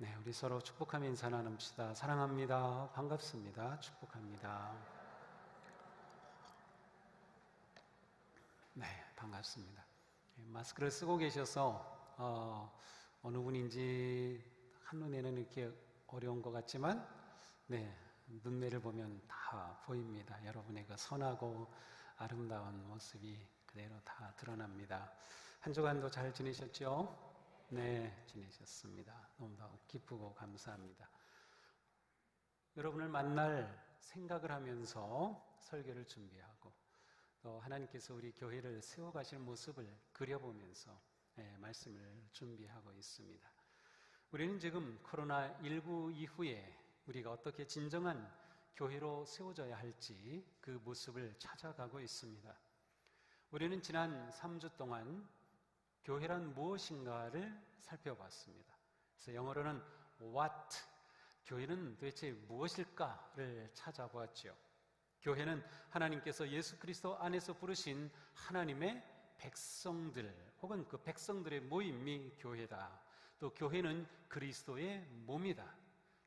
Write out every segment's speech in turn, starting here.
네, 우리 서로 축복하며 인사 나눕시다. 사랑합니다. 반갑습니다. 축복합니다. 네, 반갑습니다. 마스크를 쓰고 계셔서 어느 분인지 한눈에는 이렇게 어려운 것 같지만 네, 눈매를 보면 다 보입니다. 여러분의 그 선하고 아름다운 모습이 그대로 다 드러납니다. 한 주간도 잘 지내셨죠? 네, 지내셨습니다. 너무나 기쁘고 감사합니다. 여러분을 만날 생각을 하면서 설교를 준비하고 또 하나님께서 우리 교회를 세워가실 모습을 그려보면서 말씀을 준비하고 있습니다. 우리는 지금 코로나19 이후에 우리가 어떻게 진정한 교회로 세워져야 할지 그 모습을 찾아가고 있습니다. 우리는 지난 3주 동안 교회란 무엇인가를 살펴봤습니다. 그래서 영어로는 What, 교회는 도대체 무엇일까를 찾아보았죠. 교회는 하나님께서 예수 그리스도 안에서 부르신 하나님의 백성들 혹은 그 백성들의 모임이 교회다. 또 교회는 그리스도의 몸이다.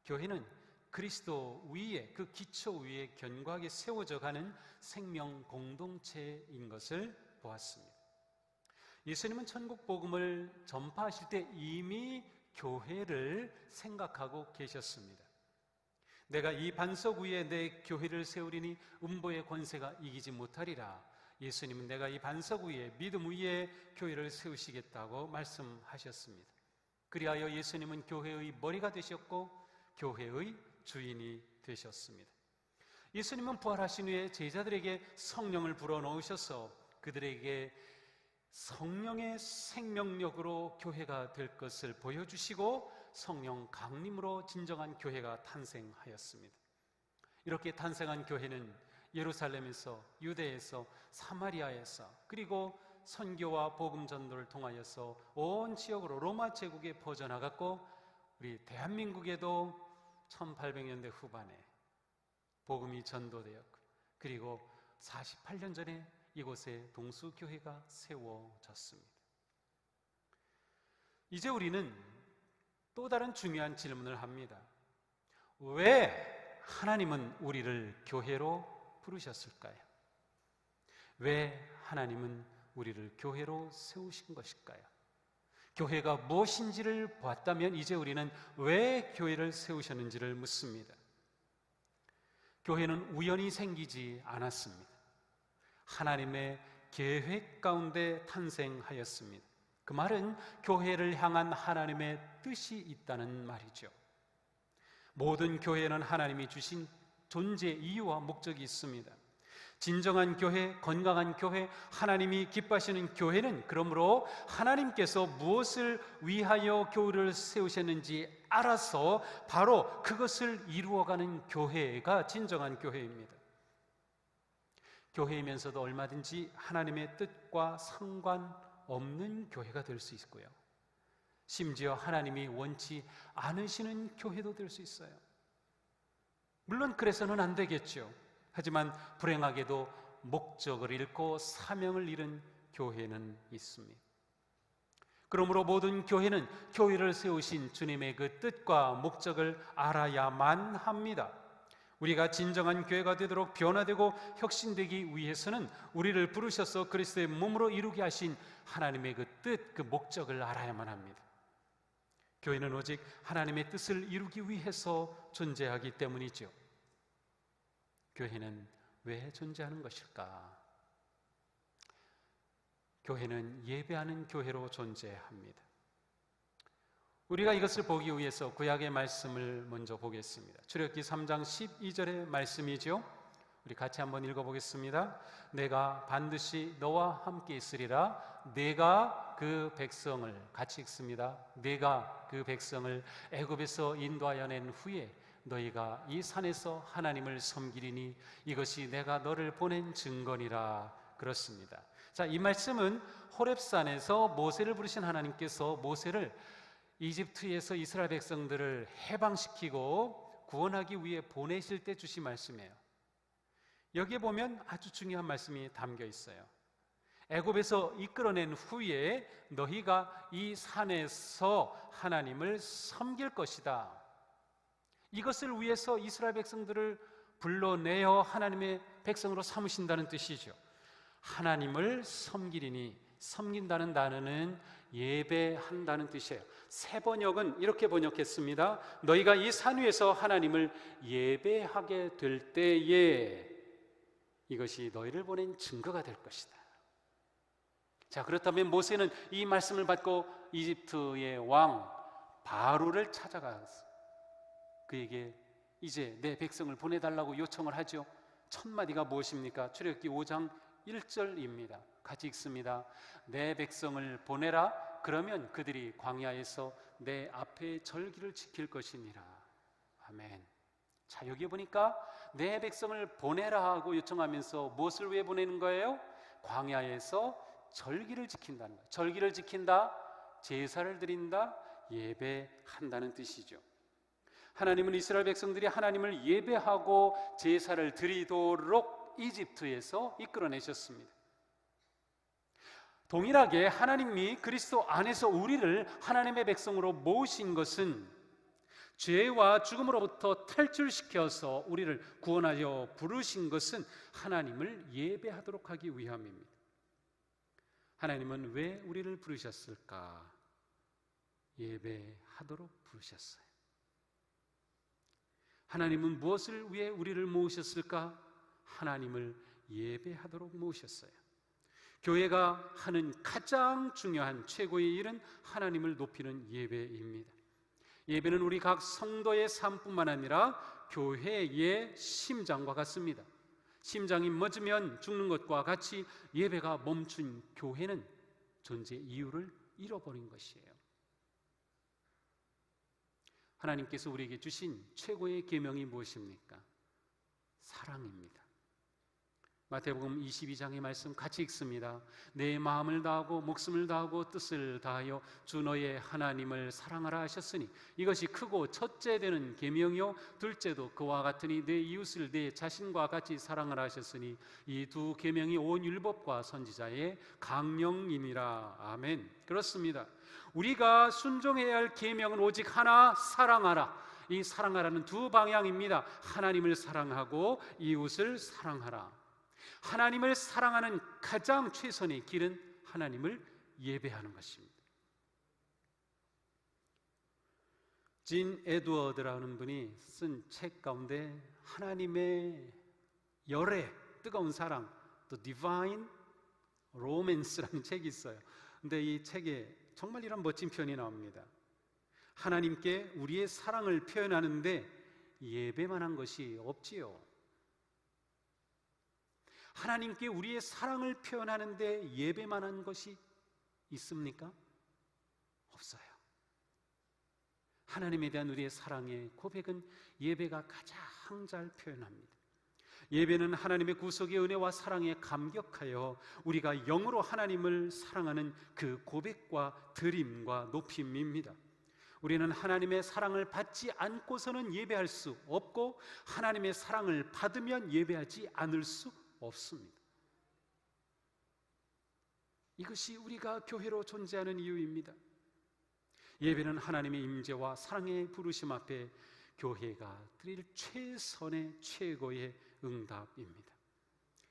교회는 그리스도 위에, 그 기초 위에 견고하게 세워져 가는 생명 공동체인 것을 보았습니다. 예수님은 천국 복음을 전파하실 때 이미 교회를 생각하고 계셨습니다. 내가 이 반석 위에 내 교회를 세우리니 음보의 권세가 이기지 못하리라. 예수님은 내가 이 반석 위에, 믿음 위에 교회를 세우시겠다고 말씀하셨습니다. 그리하여 예수님은 교회의 머리가 되셨고 교회의 주인이 되셨습니다. 예수님은 부활하신 후에 제자들에게 성령을 불어넣으셔서 그들에게 성령의 생명력으로 교회가 될 것을 보여주시고 성령 강림으로 진정한 교회가 탄생하였습니다. 이렇게 탄생한 교회는 예루살렘에서, 유대에서, 사마리아에서, 그리고 선교와 복음 전도를 통하여서 온 지역으로 로마 제국에 퍼져나갔고 우리 대한민국에도 1800년대 후반에 복음이 전도되었고 그리고 48년 전에 이곳에 동수교회가 세워졌습니다. 이제 우리는 또 다른 중요한 질문을 합니다. 왜 하나님은 우리를 교회로 부르셨을까요? 왜 하나님은 우리를 교회로 세우신 것일까요? 교회가 무엇인지를 보았다면 이제 우리는 왜 교회를 세우셨는지를 묻습니다. 교회는 우연히 생기지 않았습니다. 하나님의 계획 가운데 탄생하였습니다. 그 말은 교회를 향한 하나님의 뜻이 있다는 말이죠. 모든 교회는 하나님이 주신 존재 이유와 목적이 있습니다. 진정한 교회, 건강한 교회, 하나님이 기뻐하시는 교회는 그러므로 하나님께서 무엇을 위하여 교회를 세우셨는지 알아서 바로 그것을 이루어가는 교회가 진정한 교회입니다. 교회이면서도 얼마든지 하나님의 뜻과 상관없는 교회가 될 수 있고요. 심지어 하나님이 원치 않으시는 교회도 될 수 있어요. 물론 그래서는 안 되겠죠. 하지만 불행하게도 목적을 잃고 사명을 잃은 교회는 있습니다. 그러므로 모든 교회는 교회를 세우신 주님의 그 뜻과 목적을 알아야만 합니다. 우리가 진정한 교회가 되도록 변화되고 혁신되기 위해서는 우리를 부르셔서 그리스도의 몸으로 이루게 하신 하나님의 그 뜻, 그 목적을 알아야만 합니다. 교회는 오직 하나님의 뜻을 이루기 위해서 존재하기 때문이죠. 교회는 왜 존재하는 것일까? 교회는 예배하는 교회로 존재합니다. 우리가 이것을 보기 위해서 구약의 말씀을 먼저 보겠습니다. 출애굽기 3장 12절의 말씀이죠. 우리 같이 한번 읽어보겠습니다. 내가 반드시 너와 함께 있으리라. 내가 그 백성을, 같이 읽습니다. 내가 그 백성을 애굽에서 인도하여 낸 후에 너희가 이 산에서 하나님을 섬기리니 이것이 내가 너를 보낸 증거니라. 그렇습니다. 자, 이 말씀은 호렙산에서 모세를 부르신 하나님께서 모세를 이집트에서 이스라엘 백성들을 해방시키고 구원하기 위해 보내실 때 주신 말씀이에요. 여기에 보면 아주 중요한 말씀이 담겨 있어요. 애굽에서 이끌어낸 후에 너희가 이 산에서 하나님을 섬길 것이다. 이것을 위해서 이스라엘 백성들을 불러내어 하나님의 백성으로 삼으신다는 뜻이죠. 하나님을 섬기리니, 섬긴다는 단어는 예배한다는 뜻이에요. 새 번역은 이렇게 번역했습니다. 너희가 이 산 위에서 하나님을 예배하게 될 때에 이것이 너희를 보낸 증거가 될 것이다. 자, 그렇다면 모세는 이 말씀을 받고 이집트의 왕 바로를 찾아가서 그에게 이제 내 백성을 보내달라고 요청을 하죠. 첫 마디가 무엇입니까? 출애굽기 5장 1절입니다. 같이 읽습니다. 내 백성을 보내라. 그러면 그들이 광야에서 내 앞에 절기를 지킬 것이니라. 아멘. 자, 여기 보니까 내 백성을 보내라 하고 요청하면서 무엇을 왜 보내는 거예요? 광야에서 절기를 지킨다는 거예요. 절기를 지킨다, 제사를 드린다, 예배한다는 뜻이죠. 하나님은 이스라엘 백성들이 하나님을 예배하고 제사를 드리도록 이집트에서 이끌어내셨습니다. 동일하게 하나님이 그리스도 안에서 우리를 하나님의 백성으로 모으신 것은 죄와 죽음으로부터 탈출시켜서 우리를 구원하여 부르신 것은 하나님을 예배하도록 하기 위함입니다. 하나님은 왜 우리를 부르셨을까? 예배하도록 부르셨어요. 하나님은 무엇을 위해 우리를 모으셨을까? 하나님을 예배하도록 모으셨어요. 교회가 하는 가장 중요한 최고의 일은 하나님을 높이는 예배입니다. 예배는 우리 각 성도의 삶뿐만 아니라 교회의 심장과 같습니다. 심장이 멎으면 죽는 것과 같이 예배가 멈춘 교회는 존재 이유를 잃어버린 것이에요. 하나님께서 우리에게 주신 최고의 계명이 무엇입니까? 사랑입니다. 마태복음 22장의 말씀 같이 읽습니다. 내 마음을 다하고 목숨을 다하고 뜻을 다하여 주 너의 하나님을 사랑하라 하셨으니 이것이 크고 첫째 되는 계명이요 둘째도 그와 같으니 내 이웃을 내 자신과 같이 사랑하라 하셨으니 이 두 계명이 온 율법과 선지자의 강령이니라. 아멘. 그렇습니다. 우리가 순종해야 할 계명은 오직 하나, 사랑하라. 이 사랑하라는 두 방향입니다. 하나님을 사랑하고 이웃을 사랑하라. 하나님을 사랑하는 가장 최선의 길은 하나님을 예배하는 것입니다. 진 에드워드라는 분이 쓴 책 가운데 하나님의 열애, 뜨거운 사랑, The Divine Romance라는 책이 있어요. 근데 이 책에 정말 이런 멋진 표현이 나옵니다. 하나님께 우리의 사랑을 표현하는데 예배만 한 것이 없지요. 하나님께 우리의 사랑을 표현하는데 예배만 한 것이 있습니까? 없어요. 하나님에 대한 우리의 사랑의 고백은 예배가 가장 잘 표현합니다. 예배는 하나님의 구속의 은혜와 사랑에 감격하여 우리가 영으로 하나님을 사랑하는 그 고백과 드림과 높임입니다. 우리는 하나님의 사랑을 받지 않고서는 예배할 수 없고 하나님의 사랑을 받으면 예배하지 않을 수 없습니다. 이것이 우리가 교회로 존재하는 이유입니다. 예배는 하나님의 임재와 사랑의 부르심 앞에 교회가 드릴 최선의 최고의 응답입니다.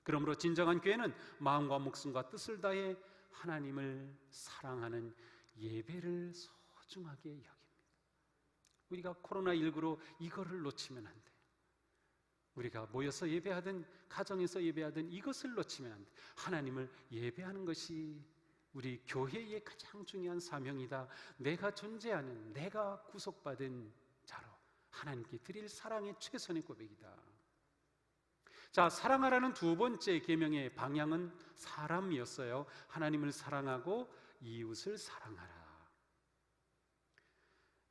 그러므로 진정한 교회는 마음과 목숨과 뜻을 다해 하나님을 사랑하는 예배를 소중하게 여깁니다. 우리가 코로나19로 이거를 놓치면 안 돼요. 우리가 모여서 예배하든 가정에서 예배하든 이것을 놓치면 안 돼요. 하나님을 예배하는 것이 우리 교회의 가장 중요한 사명이다. 내가 존재하는, 내가 구속받은 자로 하나님께 드릴 사랑의 최선의 고백이다. 자, 사랑하라는 두 번째 계명의 방향은 사람이었어요. 하나님을 사랑하고 이웃을 사랑하라.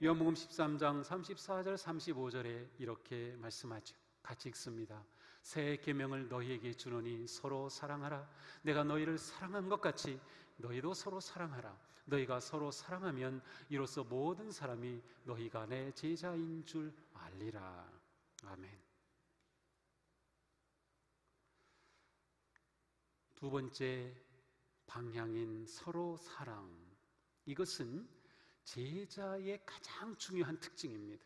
요한복음 13장 34절 35절에 이렇게 말씀하죠. 같이 읽습니다. 새 계명을 너희에게 주노니 서로 사랑하라. 내가 너희를 사랑한 것 같이 너희도 서로 사랑하라. 너희가 서로 사랑하면 이로써 모든 사람이 너희가 내 제자인 줄 알리라. 아멘. 두 번째 방향인 서로 사랑, 이것은 제자의 가장 중요한 특징입니다.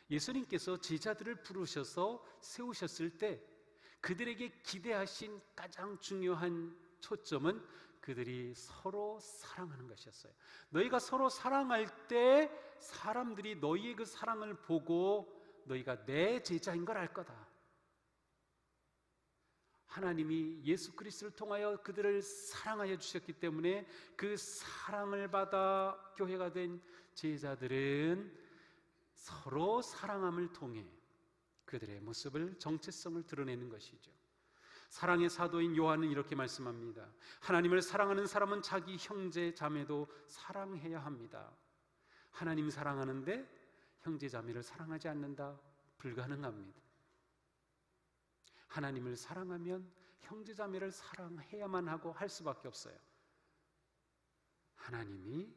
예수님께서 제자들을 부르셔서 세우셨을 때 그들에게 기대하신 가장 중요한 초점은 그들이 서로 사랑하는 것이었어요. 너희가 서로 사랑할 때 사람들이 너희의 그 사랑을 보고 너희가 내 제자인 걸 알 거다. 하나님이 예수 그리스도를 통하여 그들을 사랑하여 주셨기 때문에 그 사랑을 받아 교회가 된 제자들은 서로 사랑함을 통해 그들의 모습을, 정체성을 드러내는 것이죠. 사랑의 사도인 요한은 이렇게 말씀합니다. 하나님을 사랑하는 사람은 자기 형제 자매도 사랑해야 합니다. 하나님 사랑하는데 형제 자매를 사랑하지 않는다? 불가능합니다. 하나님을 사랑하면 형제 자매를 사랑해야만 하고 할 수밖에 없어요. 하나님이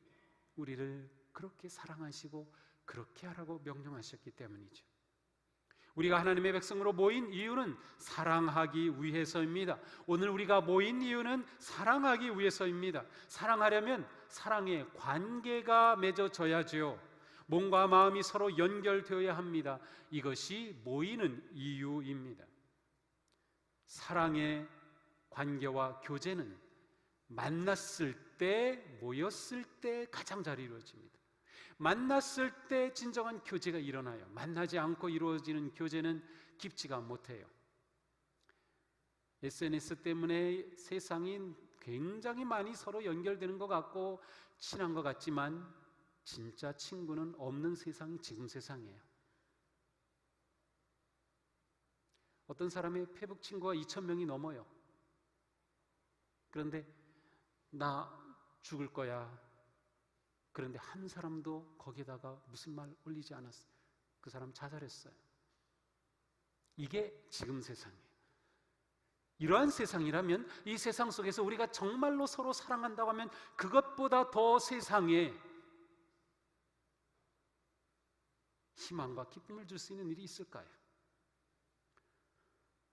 우리를 그렇게 사랑하시고 그렇게 하라고 명령하셨기 때문이죠. 우리가 하나님의 백성으로 모인 이유는 사랑하기 위해서입니다. 오늘 우리가 모인 이유는 사랑하기 위해서입니다. 사랑하려면 사랑의 관계가 맺어져야죠. 몸과 마음이 서로 연결되어야 합니다. 이것이 모이는 이유입니다. 사랑의 관계와 교제는 만났을 때, 모였을 때 가장 잘 이루어집니다. 만났을 때 진정한 교제가 일어나요. 만나지 않고 이루어지는 교제는 깊지가 못해요. SNS 때문에 세상이 굉장히 많이 서로 연결되는 것 같고 친한 것 같지만 진짜 친구는 없는 세상이 지금 세상이에요. 어떤 사람의 페북 친구가 2,000명이 넘어요. 그런데 나 죽을 거야. 그런데 한 사람도 거기에다가 무슨 말 올리지 않았어요. 그 사람 자살했어요. 이게 지금 세상이에요. 이러한 세상이라면 이 세상 속에서 우리가 정말로 서로 사랑한다고 하면 그것보다 더 세상에 희망과 기쁨을 줄 수 있는 일이 있을까요?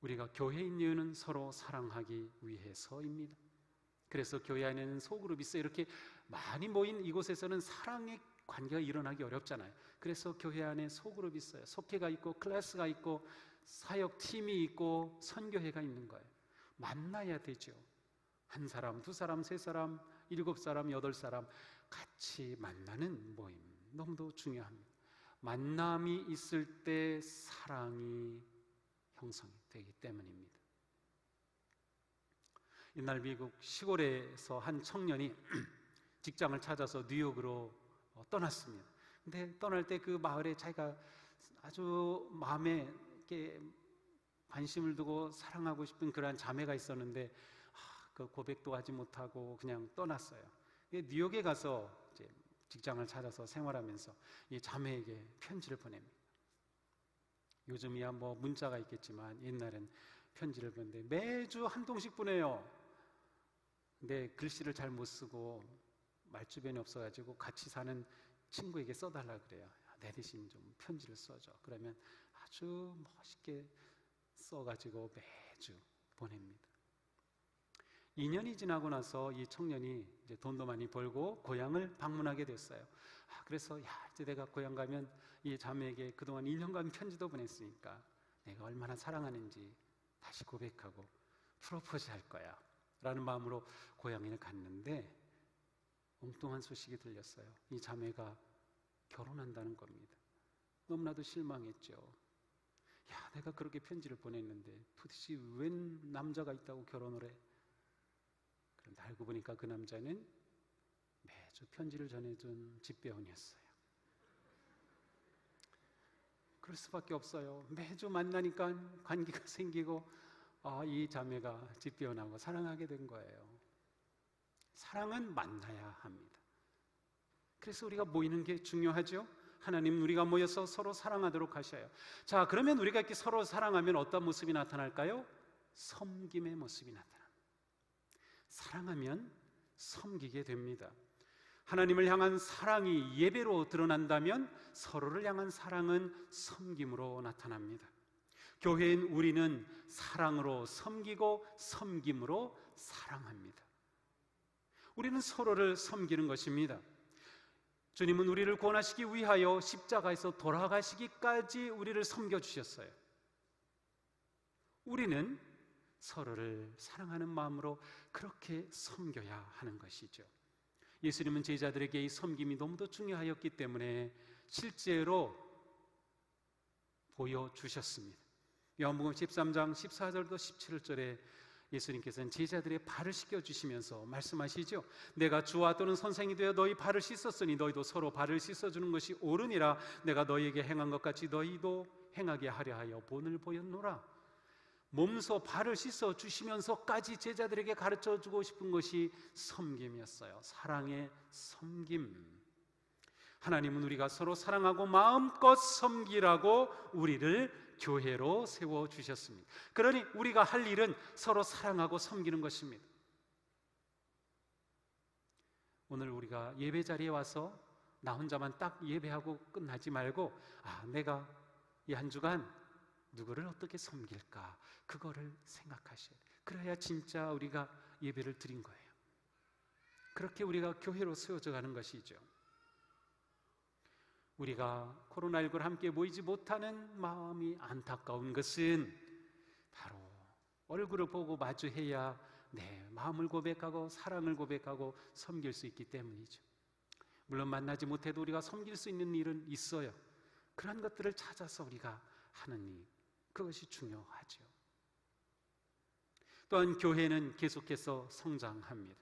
우리가 교회인 이유는 서로 사랑하기 위해서입니다. 그래서 교회 안에는 소그룹이 있어요. 이렇게 많이 모인 이곳에서는 사랑의 관계가 일어나기 어렵잖아요. 그래서 교회 안에 소그룹이 있어요. 속회가 있고 클래스가 있고 사역팀이 있고 선교회가 있는 거예요. 만나야 되죠. 한 사람, 두 사람, 세 사람, 7사람, 8사람 같이 만나는 모임 너무도 중요합니다. 만남이 있을 때 사랑이 형성되기 때문입니다. 옛날 미국 시골에서 한 청년이 직장을 찾아서 뉴욕으로 떠났습니다. 근데 떠날 때 그 마을에 자기가 아주 마음에 이렇게 관심을 두고 사랑하고 싶은 그러한 자매가 있었는데 그 고백도 하지 못하고 그냥 떠났어요. 뉴욕에 가서 이제 직장을 찾아서 생활하면서 이 자매에게 편지를 보냅니다. 요즘이야 뭐 문자가 있겠지만 옛날엔 편지를 보내는데 매주 한 통씩 보내요. 근데 글씨를 잘 못 쓰고 말주변이 없어가지고 같이 사는 친구에게 써달라 그래요. 내 대신 좀 편지를 써줘. 그러면 아주 멋있게 써가지고 매주 보냅니다. 2년이 지나고 나서 이 청년이 이제 돈도 많이 벌고 고향을 방문하게 됐어요. 그래서 이제 내가 고향 가면 이 자매에게 그동안 1년간 편지도 보냈으니까 내가 얼마나 사랑하는지 다시 고백하고 프로포즈 할 거야 라는 마음으로 고향에 갔는데 엉뚱한 소식이 들렸어요. 이 자매가 결혼한다는 겁니다. 너무나도 실망했죠. 내가 그렇게 편지를 보냈는데 도대체 웬 남자가 있다고 결혼을 해? 그런데 알고 보니까 그 남자는 매주 편지를 전해준 집배원이었어요. 그럴 수밖에 없어요. 매주 만나니까 관계가 생기고 이 자매가 집배원하고 사랑하게 된 거예요. 사랑은 만나야 합니다. 그래서 우리가 모이는 게 중요하죠. 하나님 우리가 모여서 서로 사랑하도록 하셔요. 자, 그러면 우리가 이렇게 서로 사랑하면 어떤 모습이 나타날까요? 섬김의 모습이 나타납니다. 사랑하면 섬기게 됩니다. 하나님을 향한 사랑이 예배로 드러난다면 서로를 향한 사랑은 섬김으로 나타납니다. 교회인 우리는 사랑으로 섬기고 섬김으로 사랑합니다. 우리는 서로를 섬기는 것입니다. 주님은 우리를 구원하시기 위하여 십자가에서 돌아가시기까지 우리를 섬겨주셨어요. 우리는 서로를 사랑하는 마음으로 그렇게 섬겨야 하는 것이죠. 예수님은 제자들에게 이 섬김이 너무도 중요하였기 때문에 실제로 보여주셨습니다. 요한복음 13장 14절부터 17절에 예수님께서는 제자들의 발을 씻겨주시면서 말씀하시죠. 내가 주와 또는 선생이 되어 너희 발을 씻었으니 너희도 서로 발을 씻어주는 것이 옳으니라. 내가 너희에게 행한 것 같이 너희도 행하게 하려 하여 본을 보였노라. 몸소 발을 씻어주시면서까지 제자들에게 가르쳐주고 싶은 것이 섬김이었어요. 사랑의 섬김. 하나님은 우리가 서로 사랑하고 마음껏 섬기라고 우리를 교회로 세워주셨습니다. 그러니 우리가 할 일은 서로 사랑하고 섬기는 것입니다. 오늘 우리가 예배 자리에 와서 나 혼자만 딱 예배하고 끝나지 말고 내가 이 한 주간 누구를 어떻게 섬길까, 그거를 생각하셔야 돼요. 그래야 진짜 우리가 예배를 드린 거예요. 그렇게 우리가 교회로 세워져 가는 것이죠. 우리가 코로나19를 함께 모이지 못하는 마음이 안타까운 것은 바로 얼굴을 보고 마주해야 내 마음을 고백하고 사랑을 고백하고 섬길 수 있기 때문이죠. 물론 만나지 못해도 우리가 섬길 수 있는 일은 있어요. 그런 것들을 찾아서 우리가 하는 일, 그것이 중요하죠. 또한 교회는 계속해서 성장합니다.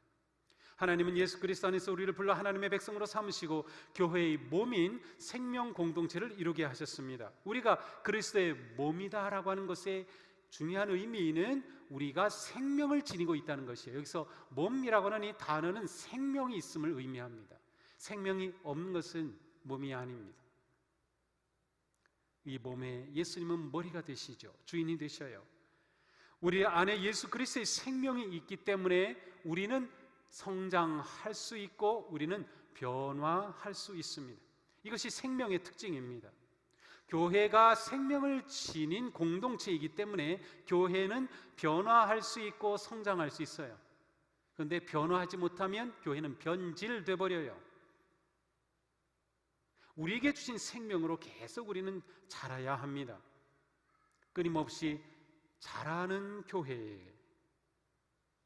하나님은 예수 그리스도 안에서 우리를 불러 하나님의 백성으로 삼으시고 교회의 몸인 생명 공동체를 이루게 하셨습니다. 우리가 그리스도의 몸이다라고 하는 것의 중요한 의미는 우리가 생명을 지니고 있다는 것이에요. 여기서 몸이라고 하는 이 단어는 생명이 있음을 의미합니다. 생명이 없는 것은 몸이 아닙니다. 이 몸에 예수님은 머리가 되시죠. 주인이 되셔요. 우리 안에 예수 그리스도의 생명이 있기 때문에 우리는 성장할 수 있고 우리는 변화할 수 있습니다. 이것이 생명의 특징입니다. 교회가 생명을 지닌 공동체이기 때문에 교회는 변화할 수 있고 성장할 수 있어요. 그런데 변화하지 못하면 교회는 변질돼 버려요. 우리에게 주신 생명으로 계속 우리는 자라야 합니다. 끊임없이 자라는 교회에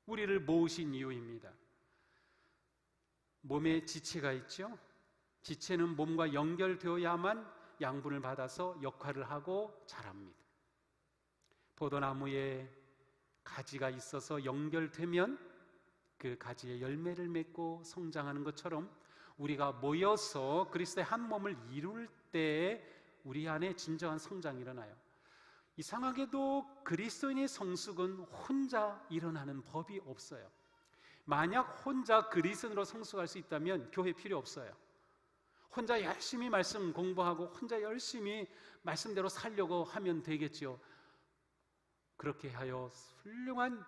우리를 모으신 이유입니다. 몸에 지체가 있죠. 지체는 몸과 연결되어야만 양분을 받아서 역할을 하고 자랍니다. 포도나무에 가지가 있어서 연결되면 그 가지에 열매를 맺고 성장하는 것처럼 우리가 모여서 그리스도의 한 몸을 이룰 때 우리 안에 진정한 성장이 일어나요. 이상하게도 그리스도인의 성숙은 혼자 일어나는 법이 없어요. 만약 혼자 그리스도인으로 성숙할 수 있다면 교회 필요 없어요. 혼자 열심히 말씀 공부하고 혼자 열심히 말씀대로 살려고 하면 되겠죠. 그렇게 하여 훌륭한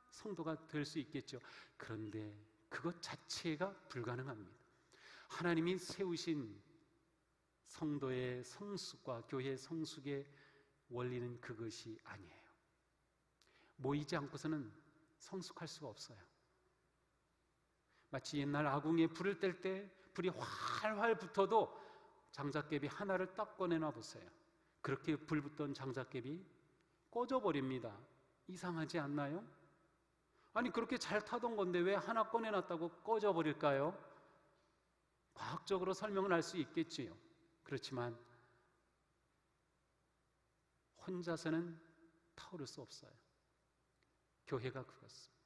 성도가 될 수 있겠죠. 그런데 그것 자체가 불가능합니다. 하나님이 세우신 성도의 성숙과 교회의 성숙의 원리는 그것이 아니에요. 모이지 않고서는 성숙할 수가 없어요. 마치 옛날 아궁이에 불을 뗄 때 불이 활활 붙어도 장작개비 하나를 딱 꺼내놔 보세요. 그렇게 불 붙던 장작개비 꺼져버립니다. 이상하지 않나요? 아니 그렇게 잘 타던 건데 왜 하나 꺼내놨다고 꺼져버릴까요? 과학적으로 설명을 할 수 있겠지요. 그렇지만 혼자서는 타오를 수 없어요. 교회가 그렇습니다.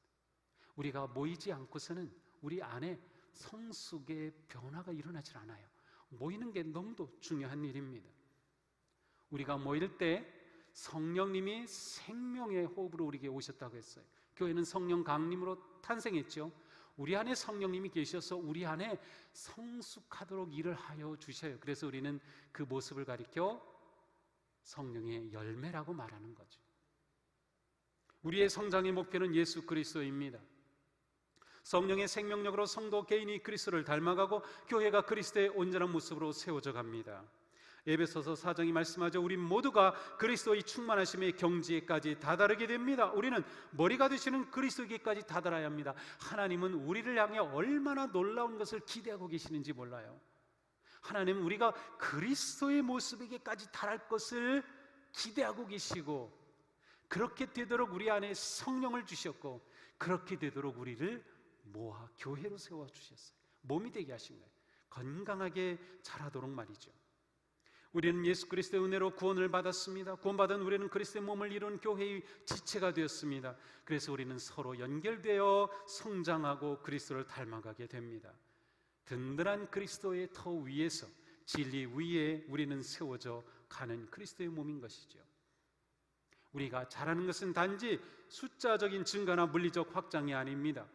우리가 모이지 않고서는 우리 안에 성숙의 변화가 일어나질 않아요. 모이는 게 너무도 중요한 일입니다. 우리가 모일 때 성령님이 생명의 호흡으로 우리에게 오셨다고 했어요. 교회는 성령 강림으로 탄생했죠. 우리 안에 성령님이 계셔서 우리 안에 성숙하도록 일을 하여 주셔요. 그래서 우리는 그 모습을 가리켜 성령의 열매라고 말하는 거죠. 우리의 성장의 목표는 예수 그리스도입니다. 성령의 생명력으로 성도 개인이 그리스도를 닮아가고 교회가 그리스도의 온전한 모습으로 세워져 갑니다. 에베소서 4장이 말씀하죠. 우리 모두가 그리스도의 충만하심의 경지에까지 다다르게 됩니다. 우리는 머리가 되시는 그리스도에게까지 다다라야 합니다. 하나님은 우리를 향해 얼마나 놀라운 것을 기대하고 계시는지 몰라요. 하나님은 우리가 그리스도의 모습에게까지 달할 것을 기대하고 계시고, 그렇게 되도록 우리 안에 성령을 주셨고, 그렇게 되도록 우리를 모아 교회로 세워주셨어요. 몸이 되게 하신 거예요. 건강하게 자라도록 말이죠. 우리는 예수 그리스도의 은혜로 구원을 받았습니다. 구원받은 우리는 그리스도의 몸을 이룬 교회의 지체가 되었습니다. 그래서 우리는 서로 연결되어 성장하고 그리스도를 닮아가게 됩니다. 든든한 그리스도의 터 위에서, 진리 위에 우리는 세워져 가는 그리스도의 몸인 것이죠. 우리가 잘하는 것은 단지 숫자적인 증가나 물리적 확장이 아닙니다.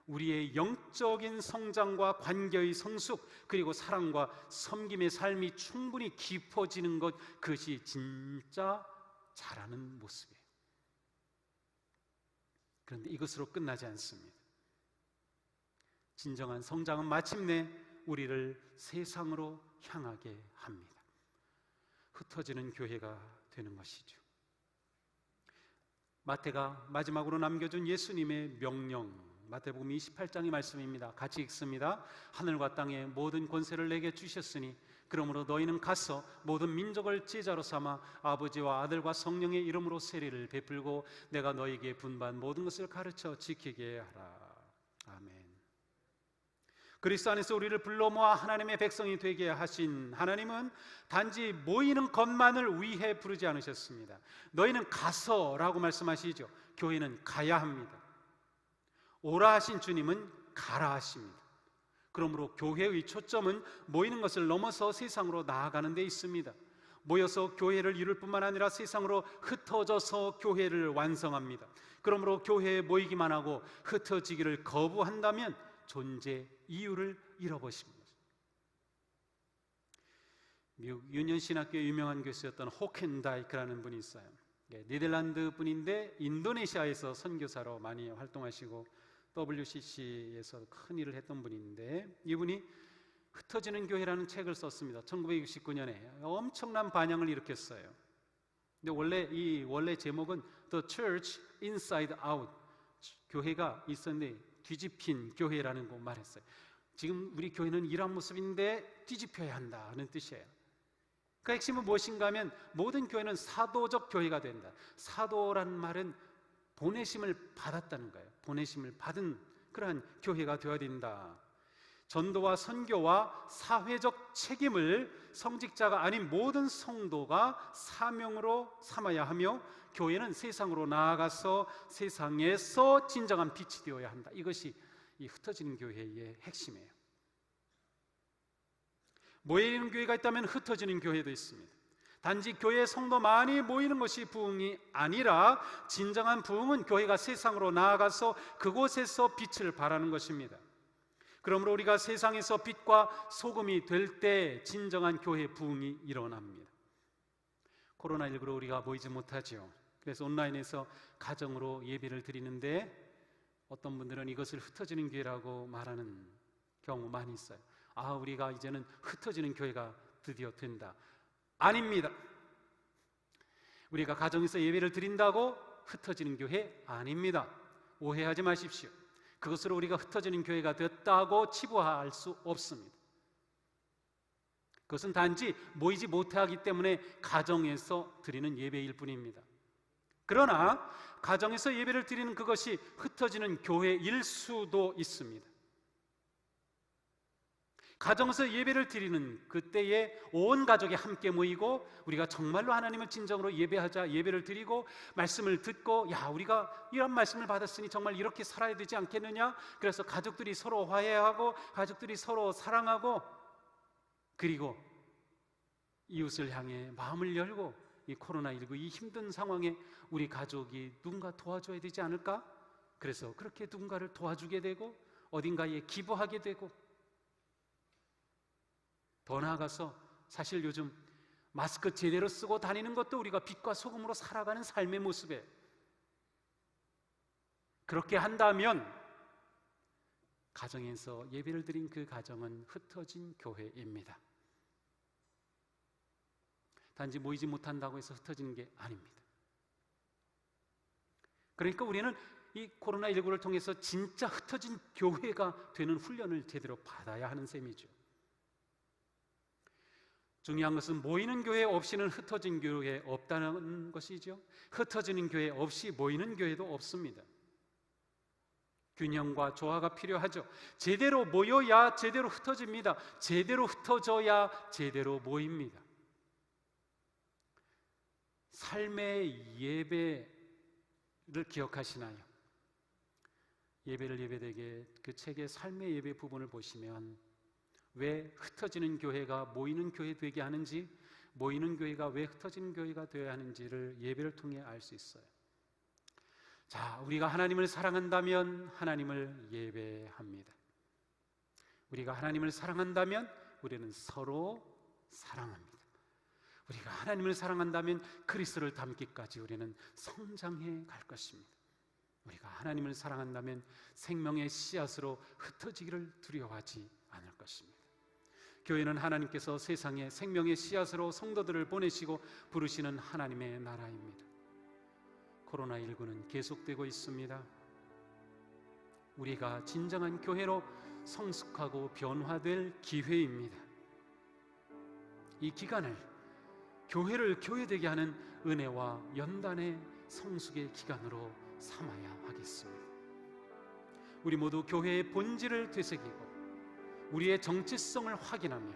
우리의 영적인 성장과 관계의 성숙, 그리고 사랑과 섬김의 삶이 충분히 깊어지는 것, 그것이 진짜 잘하는 모습이에요. 그런데 이것으로 끝나지 않습니다. 진정한 성장은 마침내 우리를 세상으로 향하게 합니다. 흩어지는 교회가 되는 것이죠. 마태가 마지막으로 남겨준 예수님의 명령, 마태복음 28장의 말씀입니다. 같이 읽습니다. 하늘과 땅의 모든 권세를 내게 주셨으니 그러므로 너희는 가서 모든 민족을 제자로 삼아 아버지와 아들과 성령의 이름으로 세례를 베풀고 내가 너희에게 분반 모든 것을 가르쳐 지키게 하라. 아멘. 그리스도 안에서 우리를 불러 모아 하나님의 백성이 되게 하신 하나님은 단지 모이는 것만을 위해 부르지 않으셨습니다. 너희는 가서라고 말씀하시죠. 교회는 가야 합니다. 오라 하신 주님은 가라 하십니다. 그러므로 교회의 초점은 모이는 것을 넘어서 세상으로 나아가는 데 있습니다. 모여서 교회를 이룰 뿐만 아니라 세상으로 흩어져서 교회를 완성합니다. 그러므로 교회에 모이기만 하고 흩어지기를 거부한다면 존재 이유를 잃어버립니다. 미국 유년신학교의 유명한 교수였던 호켄다이크라는 분이 있어요. 네덜란드 분인데 인도네시아에서 선교사로 많이 활동하시고 WCC에서 큰 일을 했던 분인데, 이분이 흩어지는 교회라는 책을 썼습니다. 1969년에 엄청난 반향을 일으켰어요. 근데 원래 제목은 The Church Inside Out, 교회가 있었는데 뒤집힌 교회라는 거 말했어요. 지금 우리 교회는 이러한 모습인데 뒤집혀야 한다는 뜻이에요. 그 핵심은 무엇인가 하면 모든 교회는 사도적 교회가 된다. 사도란 말은 보내심을 받았다는 거예요. 보내심을 받은 그러한 교회가 되어야 된다. 전도와 선교와 사회적 책임을 성직자가 아닌 모든 성도가 사명으로 삼아야 하며, 교회는 세상으로 나아가서 세상에서 진정한 빛이 되어야 한다. 이것이 이 흩어지는 교회의 핵심이에요. 모이는 교회가 있다면 흩어지는 교회도 있습니다. 단지 교회에 성도 많이 모이는 것이 부흥이 아니라 진정한 부흥은 교회가 세상으로 나아가서 그곳에서 빛을 발하는 것입니다. 그러므로 우리가 세상에서 빛과 소금이 될 때 진정한 교회 부흥이 일어납니다. 코로나19로 우리가 모이지 못하죠. 그래서 온라인에서 가정으로 예배를 드리는데 어떤 분들은 이것을 흩어지는 교회라고 말하는 경우 많이 있어요. 우리가 이제는 흩어지는 교회가 드디어 된다. 아닙니다. 우리가 가정에서 예배를 드린다고 흩어지는 교회 아닙니다. 오해하지 마십시오. 그것으로 우리가 흩어지는 교회가 됐다고 치부할 수 없습니다. 그것은 단지 모이지 못하기 때문에 가정에서 드리는 예배일 뿐입니다. 그러나 가정에서 예배를 드리는 그것이 흩어지는 교회일 수도 있습니다. 가정에서 예배를 드리는 그때에 온 가족이 함께 모이고 우리가 정말로 하나님을 진정으로 예배하자, 예배를 드리고 말씀을 듣고, 우리가 이런 말씀을 받았으니 정말 이렇게 살아야 되지 않겠느냐, 그래서 가족들이 서로 화해하고 가족들이 서로 사랑하고, 그리고 이웃을 향해 마음을 열고, 이 코로나19 이 힘든 상황에 우리 가족이 누군가 도와줘야 되지 않을까? 그래서 그렇게 누군가를 도와주게 되고 어딘가에 기부하게 되고, 더 나아가서 사실 요즘 마스크 제대로 쓰고 다니는 것도 우리가 빛과 소금으로 살아가는 삶의 모습에, 그렇게 한다면 가정에서 예배를 드린 그 가정은 흩어진 교회입니다. 단지 모이지 못한다고 해서 흩어지는 게 아닙니다. 그러니까 우리는 이 코로나19를 통해서 진짜 흩어진 교회가 되는 훈련을 제대로 받아야 하는 셈이죠. 중요한 것은 모이는 교회 없이는 흩어진 교회 없다는 것이죠. 흩어지는 교회 없이 모이는 교회도 없습니다. 균형과 조화가 필요하죠. 제대로 모여야 제대로 흩어집니다. 제대로 흩어져야 제대로 모입니다. 삶의 예배를 기억하시나요? 예배를 예배되게 그 책의 삶의 예배 부분을 보시면 왜 흩어지는 교회가 모이는 교회 되게 하는지, 모이는 교회가 왜 흩어지는 교회가 되어야 하는지를 예배를 통해 알 수 있어요. 자, 우리가 하나님을 사랑한다면 하나님을 예배합니다. 우리가 하나님을 사랑한다면 우리는 서로 사랑합니다. 우리가 하나님을 사랑한다면 그리스도를 닮기까지 우리는 성장해 갈 것입니다. 우리가 하나님을 사랑한다면 생명의 씨앗으로 흩어지기를 두려워하지 않을 것입니다. 교회는 하나님께서 세상에 생명의 씨앗으로 성도들을 보내시고 부르시는 하나님의 나라입니다. 코로나19는 계속되고 있습니다. 우리가 진정한 교회로 성숙하고 변화될 기회입니다. 이 기간을 교회를 교회되게 하는 은혜와 연단의 성숙의 기간으로 삼아야 하겠습니다. 우리 모두 교회의 본질을 되새기고 우리의 정체성을 확인하며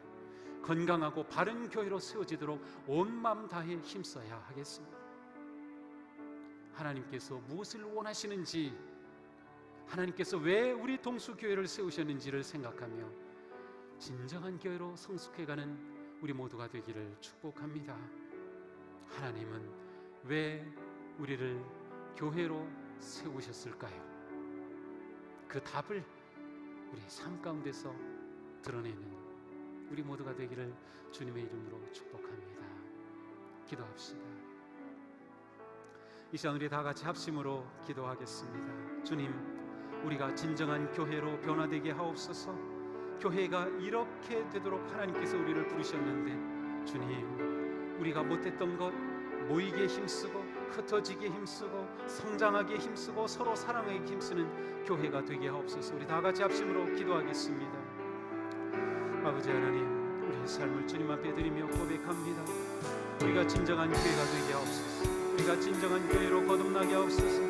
건강하고 바른 교회로 세워지도록 온 마음 다해 힘써야 하겠습니다. 하나님께서 무엇을 원하시는지, 하나님께서 왜 우리 동수교회를 세우셨는지를 생각하며 진정한 교회로 성숙해가는 우리 모두가 되기를 축복합니다. 하나님은 왜 우리를 교회로 세우셨을까요? 그 답을 우리 삶 가운데서 드러내는 우리 모두가 되기를 주님의 이름으로 축복합니다. 기도합시다. 이 시간 우리 다 같이 합심으로 기도하겠습니다. 주님, 우리가 진정한 교회로 변화되게 하옵소서. 교회가 이렇게 되도록 하나님께서 우리를 부르셨는데, 주님, 우리가 못했던 것 모이기에 힘쓰고 흩어지기에 힘쓰고 성장하기에 힘쓰고 서로 사랑하기에 힘쓰는 교회가 되게 하옵소서. 우리 다 같이 합심으로 기도하겠습니다. 아버지 하나님, 우리의 삶을 주님 앞에 드리며 고백합니다. 우리가 진정한 교회가 되게 하옵소서. 우리가 진정한 교회로 거듭나게 하옵소서.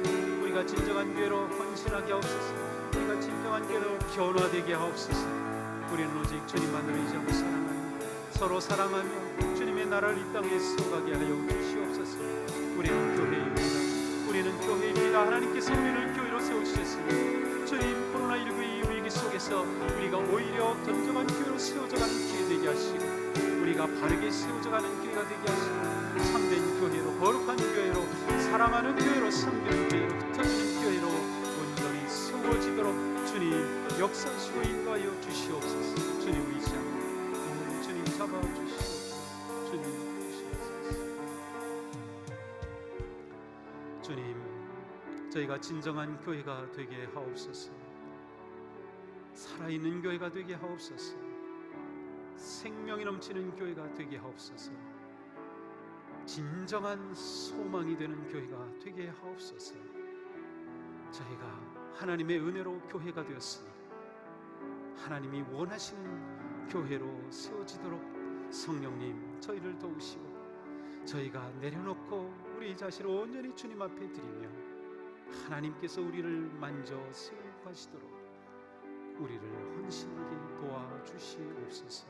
우리가 진정한 교회로 헌신하게 하옵소서. 우리가 진정한 교회로 변화되게 하옵소서. 우리는 오직 주님만을 의지하고 사랑하며 서로 사랑하며 주님의 나라를 이 땅에 세워가게 하여 주시옵소서. 우리는 교회입니다. 우리는 교회입니다. 하나님께서 우리를 교회로 세우셨습니다. 주님, 코로나19의 위기 속에서 우리가 오히려 진정한 교회로 세워져가는 기회 되게 하시고 우리가 바르게 세워져가는 기회가 되게 하시고 참된 교회로, 거룩한 교회로, 사랑하는 교회로, 섬기는 교회로, 흩어지는 교회로 온전히 세워지도록 주님 역사하시고 인도하여 주시옵소서. 주님 의지하고 주님 잡아주시옵소서. 주님 주시옵소서. 주님, 저희가 진정한 교회가 되게 하옵소서. 살아있는 교회가 되게 하옵소서. 생명이 넘치는 교회가 되게 하옵소서. 진정한 소망이 되는 교회가 되게 하옵소서. 저희가 하나님의 은혜로 교회가 되었으니 하나님이 원하시는 교회로 세워지도록 성령님 저희를 도우시고 저희가 내려놓고 우리 자신을 온전히 주님 앞에 드리며 하나님께서 우리를 만져 세워가시도록 우리를 헌신하게 도와주시옵소서.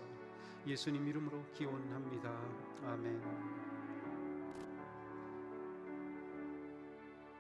예수님 이름으로 기원합니다. 아멘.